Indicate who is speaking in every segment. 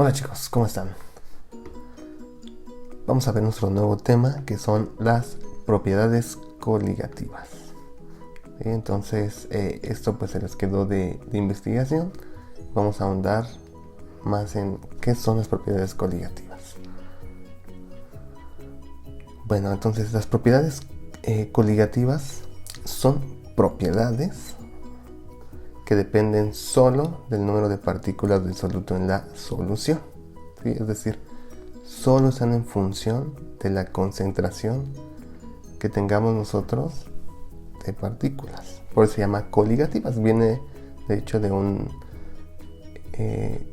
Speaker 1: Hola chicos, ¿cómo están? Vamos a ver nuestro nuevo tema, que son las propiedades coligativas. ¿Sí? Entonces, esto pues se les quedó de investigación. Vamos a ahondar más en qué son las propiedades coligativas. Bueno, entonces las propiedades coligativas son propiedades que dependen solo del número de partículas del soluto en la solución. ¿Sí? Es decir, solo están en función de la concentración que tengamos nosotros de partículas. Por eso se llama coligativas. Viene de hecho de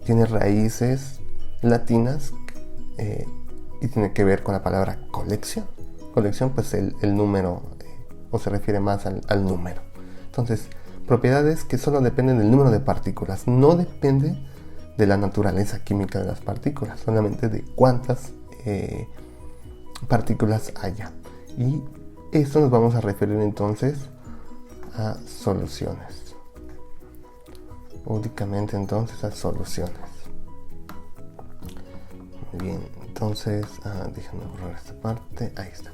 Speaker 1: tiene raíces latinas y tiene que ver con la palabra colección. Colección, pues el número, o se refiere más al número. Entonces, propiedades que solo dependen del número de partículas, no depende de la naturaleza química de las partículas, solamente de cuántas partículas haya. Y esto nos vamos a referir entonces a soluciones. Únicamente entonces a soluciones. Muy bien, entonces déjame borrar esta parte. Ahí está.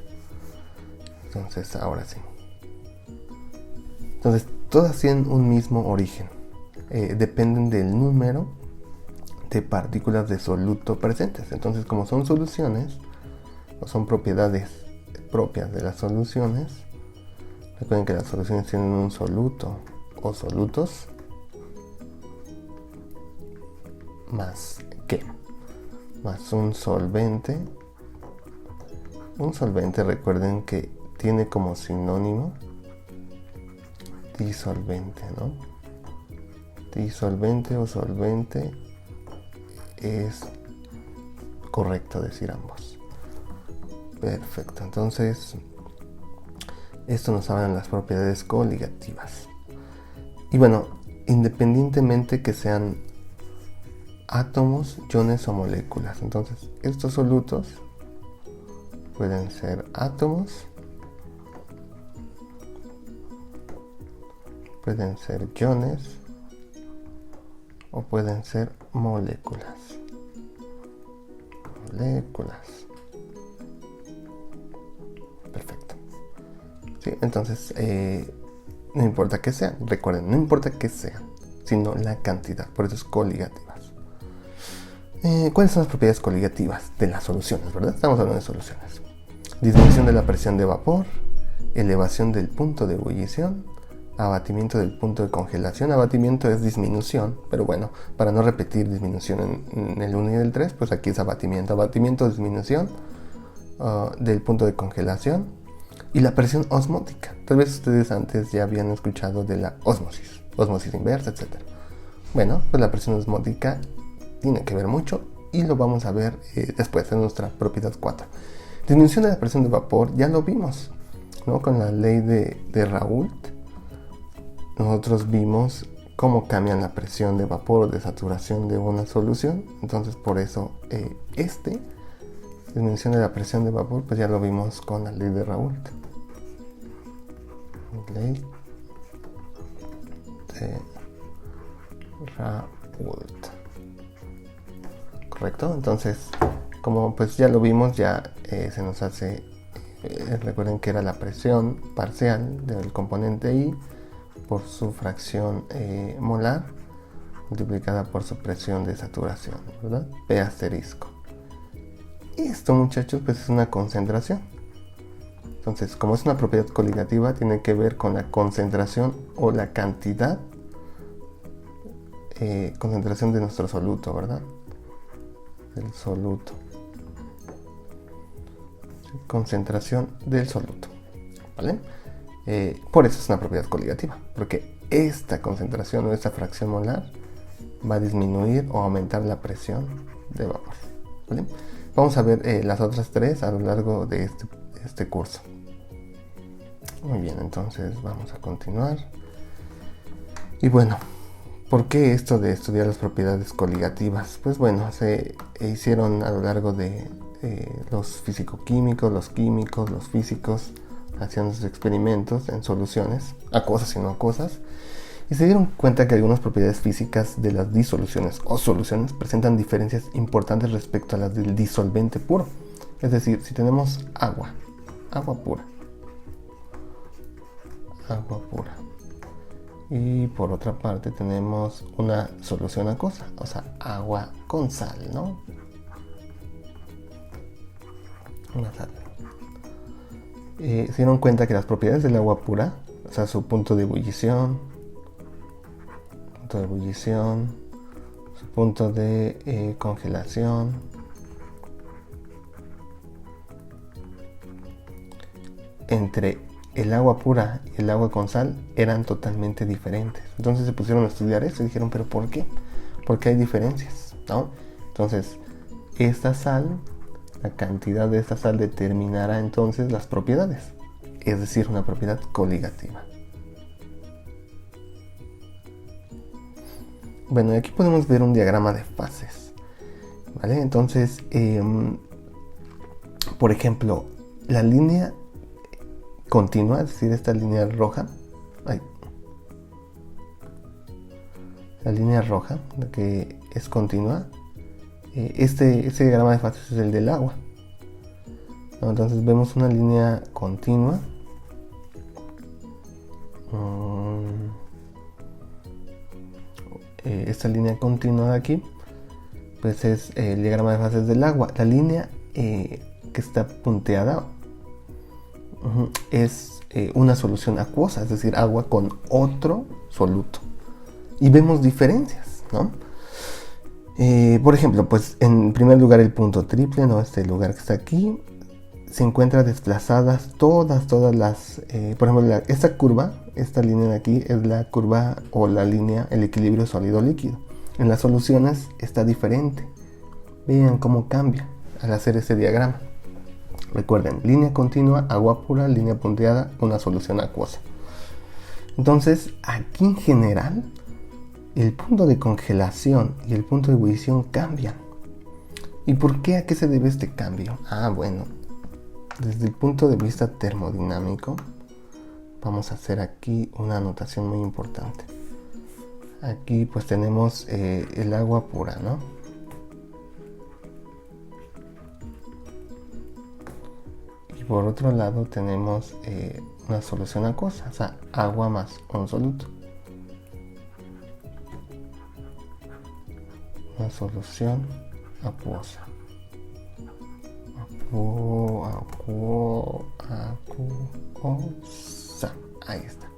Speaker 1: Entonces ahora sí. Entonces todas tienen un mismo origen. Dependen del número de partículas de soluto presentes. Entonces, como son soluciones o son propiedades propias de las soluciones, recuerden que las soluciones tienen un soluto o solutos más un solvente. Un solvente, recuerden que tiene como sinónimo disolvente, ¿no? Disolvente o solvente es correcto decir ambos. Perfecto, entonces esto nos habla de las propiedades coligativas. Y bueno, independientemente que sean átomos, iones o moléculas, entonces estos solutos pueden ser átomos, pueden ser iones o pueden ser moléculas. Perfecto. Sí, entonces no importa que sean, recuerden, no importa que sean, sino la cantidad, por eso es coligativas. ¿Cuáles son las propiedades coligativas de las soluciones, verdad? Estamos hablando de soluciones. Disminución de la presión de vapor, elevación del punto de ebullición, abatimiento del punto de congelación. Abatimiento es disminución, pero bueno, para no repetir disminución en el 1 y el 3, pues aquí es abatimiento. Abatimiento, disminución del punto de congelación. Y la presión osmótica. Tal vez ustedes antes ya habían escuchado de la osmosis inversa, etc. Bueno, pues la presión osmótica tiene que ver mucho y lo vamos a ver después en nuestra propiedad 4. Disminución de la presión de vapor, ya lo vimos, ¿no? Con la ley de Raoult. Nosotros vimos cómo cambian la presión de vapor o de saturación de una solución. Entonces por eso disminución de la presión de vapor, pues ya lo vimos con la ley de Raoult. Ley de Raoult. Correcto, entonces como pues ya lo vimos, ya se nos hace, recuerden que era la presión parcial del componente I por su fracción molar multiplicada por su presión de saturación, ¿verdad? P asterisco. Y esto, muchachos, pues es una concentración. Entonces, como es una propiedad coligativa, tiene que ver con la concentración o la cantidad, concentración de nuestro soluto, ¿verdad? Del soluto. Concentración del soluto, ¿vale? Por eso es una propiedad coligativa, porque esta concentración o esta fracción molar va a disminuir o aumentar la presión de vapor, ¿vale? Vamos a ver las otras tres a lo largo de este curso. Muy bien, entonces vamos a continuar. Y bueno, ¿por qué esto de estudiar las propiedades coligativas? Pues bueno, se hicieron a lo largo de los físico-químicos, los químicos, los físicos, haciendo sus experimentos en soluciones, acuosas y no acuosas, y se dieron cuenta que algunas propiedades físicas de las disoluciones o soluciones presentan diferencias importantes respecto a las del disolvente puro. Es decir, si tenemos agua pura, y por otra parte tenemos una solución acuosa, o sea, agua con sal, ¿no? Una sal. Se dieron cuenta que las propiedades del agua pura, o sea, su punto de ebullición, su punto de congelación, entre el agua pura y el agua con sal eran totalmente diferentes. Entonces se pusieron a estudiar eso y dijeron, ¿pero por qué? Porque hay diferencias, ¿no? Entonces, esta sal, la cantidad de esta sal determinará entonces las propiedades, es decir, una propiedad coligativa. Bueno, aquí podemos ver un diagrama de fases, ¿vale? Entonces, por ejemplo, la línea continua, es decir, esta línea roja, la línea roja, la que es continua, este diagrama de fases es el del agua, ¿no? Entonces vemos una línea continua, esta línea continua de aquí, pues es el diagrama de fases del agua. La línea que está punteada es una solución acuosa, es decir, agua con otro soluto. Y vemos diferencias, ¿no? Por ejemplo, pues en primer lugar el punto triple, ¿no? Este lugar que está aquí, se encuentra desplazadas todas las, por ejemplo, esta curva, esta línea de aquí es la curva o la línea, el equilibrio sólido-líquido. En las soluciones está diferente. Vean cómo cambia al hacer ese diagrama. Recuerden, línea continua, agua pura, línea punteada, una solución acuosa. Entonces, aquí en general, el punto de congelación y el punto de ebullición cambian. ¿Y por qué? ¿A qué se debe este cambio? Bueno, desde el punto de vista termodinámico, vamos a hacer aquí una anotación muy importante. Aquí pues tenemos el agua pura, ¿no? Y por otro lado tenemos una solución acuosa, o sea, agua más un soluto. Una solución acuosa. Acuosa. Ahí está.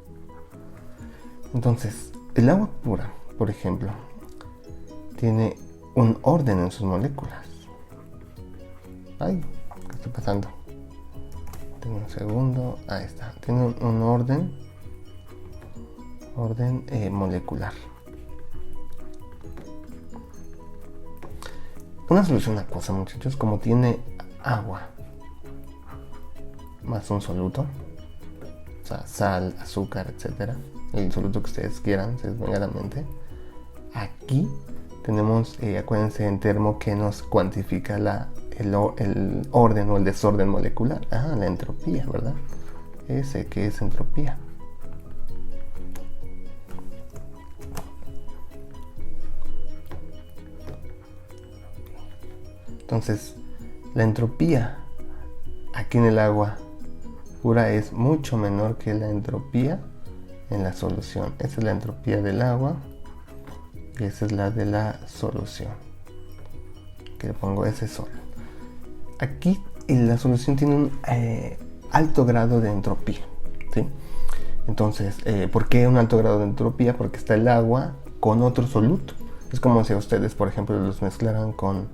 Speaker 1: Entonces, el agua pura, por ejemplo, tiene un orden en sus moléculas. Ay, ¿qué está pasando? Tengo un segundo. Ahí está. Tiene un orden molecular. Una solución acuosa, muchachos, como tiene agua más un soluto, o sea, sal, azúcar, etcétera, el soluto que ustedes quieran, se les venga a la mente. Aquí tenemos, acuérdense en termo que nos cuantifica el orden o el desorden molecular. La entropía, ¿verdad? ¿Qué es entropía? Entonces, la entropía aquí en el agua pura es mucho menor que la entropía en la solución. Esa es la entropía del agua y esa es la de la solución, que le pongo ese sol. Aquí la solución tiene un alto grado de entropía, ¿sí? Entonces, ¿por qué un alto grado de entropía? Porque está el agua con otro soluto. Es como si a ustedes, por ejemplo, los mezclaran con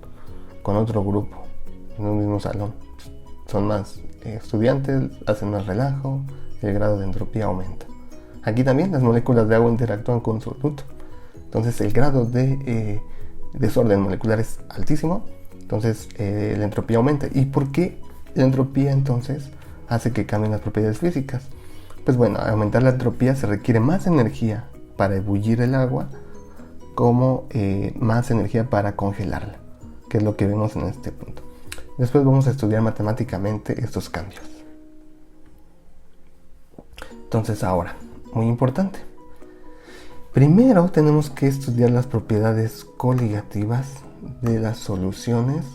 Speaker 1: otro grupo en un mismo salón. Son más estudiantes, hacen más relajo, el grado de entropía aumenta. Aquí también las moléculas de agua interactúan con soluto, entonces el grado de desorden molecular es altísimo, entonces la entropía aumenta. ¿Y por qué la entropía entonces hace que cambien las propiedades físicas? Pues bueno, al aumentar la entropía se requiere más energía para ebullir el agua, como más energía para congelarla, que es lo que vemos en este punto. Después vamos a estudiar matemáticamente estos cambios. Entonces ahora, muy importante, Primero tenemos que estudiar las propiedades coligativas de las soluciones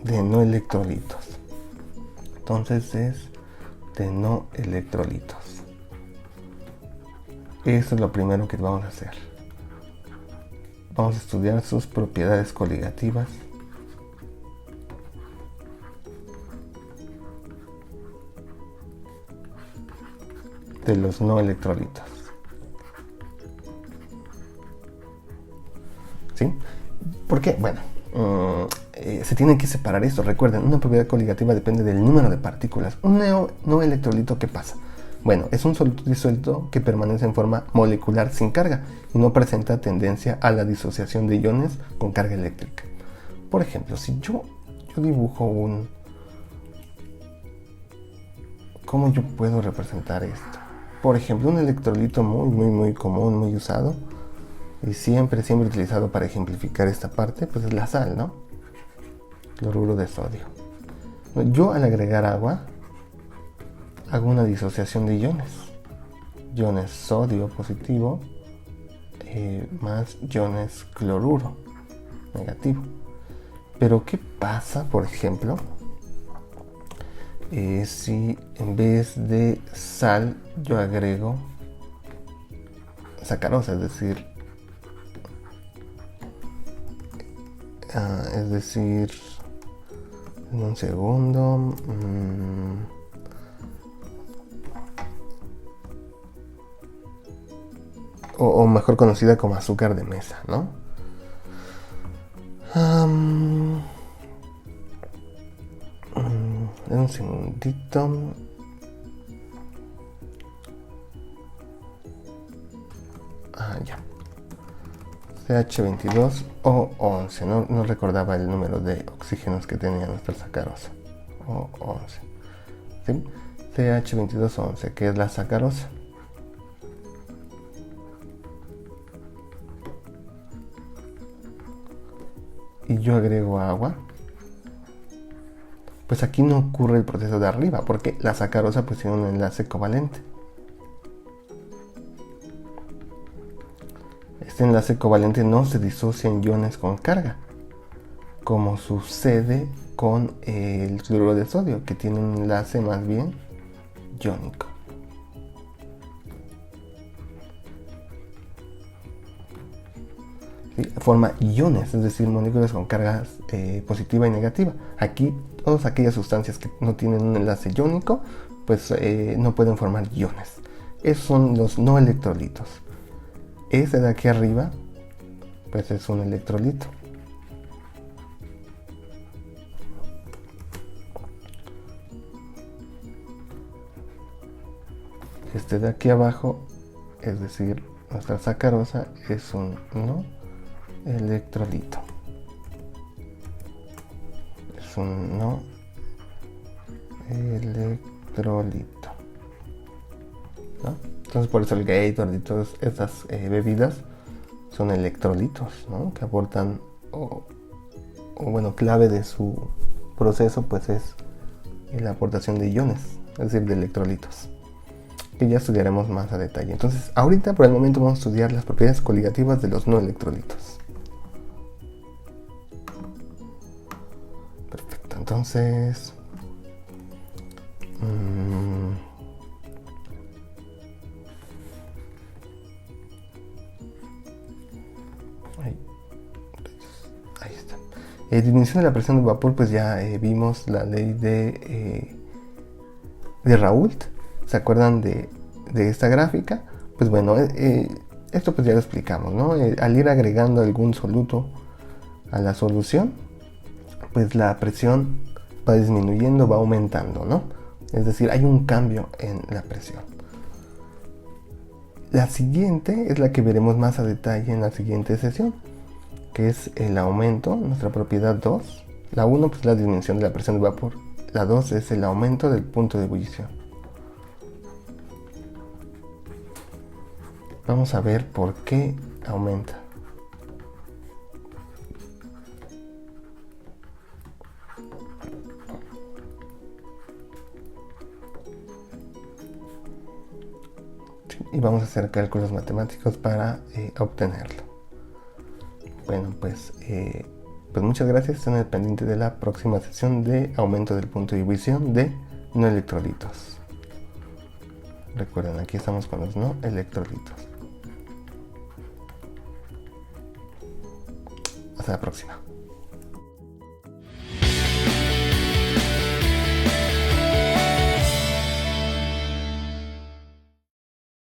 Speaker 1: de no electrolitos. Entonces es de no electrolitos. Eso es lo primero que vamos a hacer. Vamos a estudiar sus propiedades coligativas de los no electrolitos. ¿Sí? Porque, bueno, se tiene que separar esto. Recuerden, una propiedad coligativa depende del número de partículas. Un no electrolito, ¿qué pasa? Bueno, es un soluto disuelto que permanece en forma molecular sin carga y no presenta tendencia a la disociación de iones con carga eléctrica. Por ejemplo, si yo dibujo un... ¿Cómo yo puedo representar esto? Por ejemplo, un electrolito muy común, muy usado y siempre utilizado para ejemplificar esta parte, pues es la sal, ¿no? Cloruro de sodio. Yo al agregar agua hago una disociación de iones sodio positivo más iones cloruro negativo. Pero ¿qué pasa, por ejemplo, si en vez de sal yo agrego sacarosa, es decir, en un segundo, o mejor conocida como azúcar de mesa, ¿no? Un segundito. Ya. CH22O11. No recordaba el número de oxígenos que tenía nuestra sacarosa. O11. ¿Sí? CH22O11, que es la sacarosa. Y yo agrego agua, pues aquí no ocurre el proceso de arriba, porque la sacarosa pues tiene un enlace covalente. Este enlace covalente no se disocia en iones con carga, como sucede con el cloruro de sodio, que tiene un enlace más bien iónico. ¿Sí? Forma iones, es decir, moléculas con cargas positiva y negativa. Aquí todas aquellas sustancias que no tienen un enlace iónico, pues no pueden formar iones. Esos son los no electrolitos. Ese de aquí arriba, pues es un electrolito. Este de aquí abajo, es decir, nuestra sacarosa, es un no electrolito. Es un no electrolito, ¿no? Entonces por eso el Gatorade y todas estas bebidas son electrolitos, ¿no? Que aportan, o bueno, clave de su proceso pues es la aportación de iones, es decir, de electrolitos, que ya estudiaremos más a detalle. Entonces ahorita por el momento vamos a estudiar las propiedades coligativas de los no electrolitos. Perfecto, entonces ahí está. Disminución de la presión de vapor, pues ya vimos la ley de Raoult. ¿Se acuerdan de esta gráfica? Pues bueno, esto pues ya lo explicamos, ¿no? Al ir agregando algún soluto a la solución, pues la presión va disminuyendo, va aumentando, ¿no? Es decir, hay un cambio en la presión. La siguiente es la que veremos más a detalle en la siguiente sesión, que es el aumento, nuestra propiedad 2. La 1 pues la disminución de la presión de vapor. La 2 es el aumento del punto de ebullición. Vamos a ver por qué aumenta. y vamos a hacer cálculos matemáticos para obtenerlo. Bueno, pues muchas gracias. Estén al pendiente de la próxima sesión de aumento del punto de inhibición de no electrolitos. Recuerden, aquí estamos con los no electrolitos. Hasta la próxima.